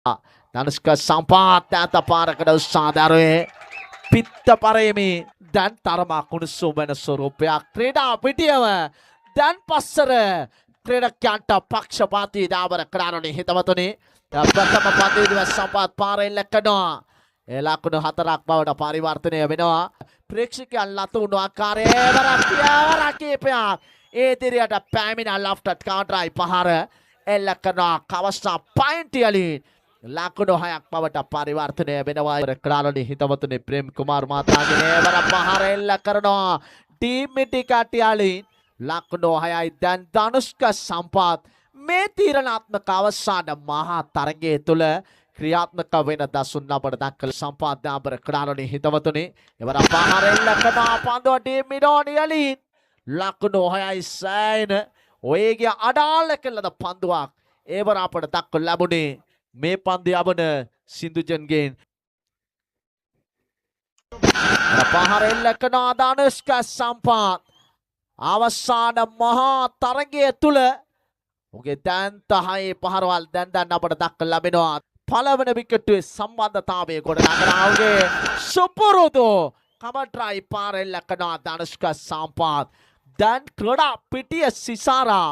Danushka Sampat නැත පාරකට උත්සාහදාරුවේ පිත්ත පරේමි දැන් තරමක් කුණුසුම් වෙන ස්වරූපයක් ක්‍රීඩා පිටියම දැන් පස්සර ක්‍රීඩකයන්ට පක්ෂපාතී දාබර කරාරුනේ හිතවතුනි ප්‍රථම පන්දුවේදී සම්පත් පාරෙන් ලැක්කනවා ඒ ලකුණු 4ක් බවට පරිවර්තනය වෙනවා ප්‍රේක්ෂකයන් ලතුණු ආකාරයේ වරක් කීපයක් ඒ තිරයට පැමිණ ලොෆ්ටඩ් කවුන්ටරයි පහර එල්ල කරනවා කවස්සා පොයින්ට් යලින් ලකුණු 6ක් බවට පරිවර්තනය වෙනවා කරාලනි හිතවතුනි ප්‍රේම් කුමාර් මහතාගේ වර පහර එල්ල කරනවා ටීම් මිටිකාටියාලින් ලකුණු 6යි දැන් ධනුෂ්ක සම්පත් මේ තීරණාත්මක අවසාන මහා තරගයේ තුල ක්‍රියාත්මක වෙන දසුන් අපට දක්කල සම්පත් දාබර කරාලනි හිතවතුනි එවර පහර එල්ල කරනවා පන්දුව ටීම් මිඩෝනියලින් ලකුණු 6යි සෑයන ඔයගේ අඩාල කළද පන්දුවක් ඒවර අපට දක්කල ලැබුණේ මේ පන්දු යවන සින්දුජන්ගෙන් පහර එල්ල කරනවා ධනුෂ්ක සම්පත් අවසාන මහා තරගය තුල ඔහුගේ දැන් 10 පහරවල් දැන් අපට දක්කල ලැබෙනවා පළවෙනි විකට්ටුවේ සම්බන්ධතාවය ගොඩනගනවාගේ සුපුරුදු කමට්‍රයි පාර එල්ල කරනවා ධනුෂ්ක සම්පත් දැන් ක්‍රීඩා පිටිය සිසාරා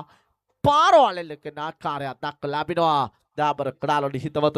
පාරවල් එල්ල කරන ආකාරයක් දක්කල ලැබෙනවා දාබර කරාලනි හිතවතුනි